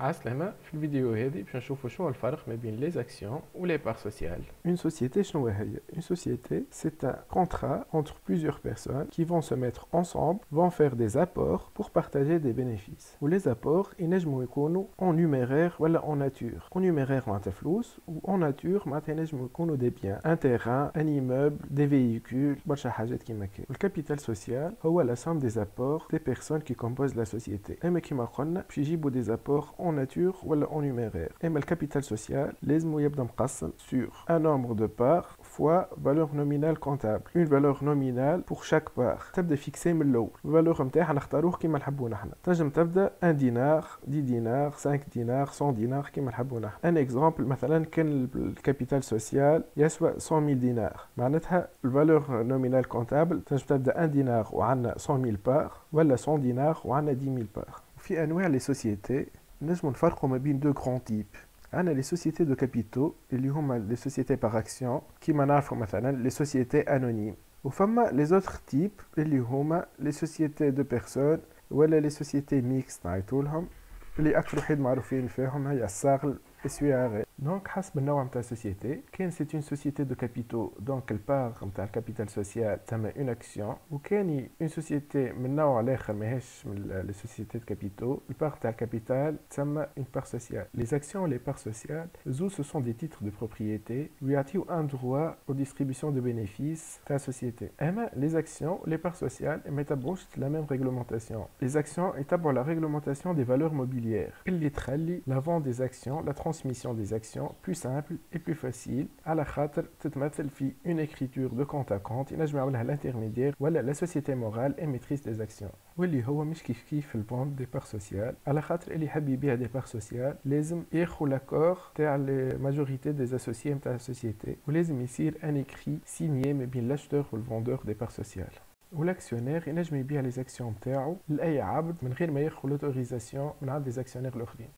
عسلامة. في الفيديو هذه باش نشوفوا شنو الفرق ما بين les actions ou les parts sociales. Une société, شنو هي؟ Une société, c'est un contrat entre plusieurs personnes qui vont se mettre ensemble, vont faire des apports pour partager des bénéfices. Ou les apports ينجموا يكونوا en numéraire ولا en nature. En numéraire معناتها فلوس ou en nature معناتها ينجموا يكونوا des biens, un terrain, un immeuble, des véhicules, برشا حاجات كيما كي. Le capital social هو la somme des apports des personnes qui composent la société. اما كيما قلنا باش يجيبوا des apports en nature ou en numéraire. Et le capital social, les moyens sur un nombre de parts fois valeur nominale comptable. Une valeur nominale pour chaque part. تبدا fixer من الأول. الفالور نتاعها نختاروه كيما نحبوا نحنا. تنجم تبدا 1 دينار، 10 دينار، 5 دينار، 100 دينار كيما نحبوا نحنا. Un exemple مثلا كان الكابيتال سوسيال يسوى 100,000 دينار. معناتها الفالور نومينال كونتابل تنجم تبدا 1 دينار وعندنا 100,000 بار ولا 100 دينار وعندنا 10,000 بار. في أنواع لي سوسيتي نجمو نفرقوا ما بين دو غران تيب. عندنا لي سوسيتي دو كابيتو اللي هما لي سوسيتي باغ اكسيون كيما نعرفوا مثلا لي سوسيتي انونيم، وفما لي زوتر تيب اللي هما لي سوسيتي دو بيرسون ولا لي سوسيتي ميكس نعيطولهم، اللي اكثر وحيد معروفين فيهم هي الصاغل اسوياغي. دونك حسب النوع نتاع السوسيتي كان سي اون سوسيتي دو كابيتو دونك البار نتاع الكابيتال سوسيال تسمى اون اكسيون، وكاني اون سوسيتي من نوع الاخر ماهيش من لي سوسيتي دو كابيتو البار تاع الكابيتال تسمى اون بار سوسيال. لي اكسيون لي بار سوسيال زو سو سون دي تيتر دو بروبريتي ويعطيو ان دروا او ديستريبيسيون دو بينيفيس تاع السوسيتي. اما لي اكسيون لي بار سوسيال ما يتبعوش لا ميم ريغلومونطاسيون. لي اكسيون يتبعوا لا ريغلومونطاسيون دي فالور موبيليير اللي تخلي لا فون دي اكسيون لا transmission des actions plus simple et plus facile على خاطر تتمثل في une écriture de compte à compte ينجم يعملها l'intermédiaire ولا la société morale et maîtrise des actions، واللي هو مش كيف في البوند دي بار سوسيال، على خاطر اللي يحب يبيع دي بار سوسيال لازم ياخذ لاكور تاع لي ماجوريتي دي اسوسيي نتاع السوسيتي، ولازم يصير ان اكري سينيي ما بين لاشتور والفوندور دي بار سوسيال. والاكسيونير ينجم يبيع لي زاكسيون نتاعو لاي عبد من غير ما ياخذ لوتوريزاسيون من عند لي زاكسيونير الاخرين.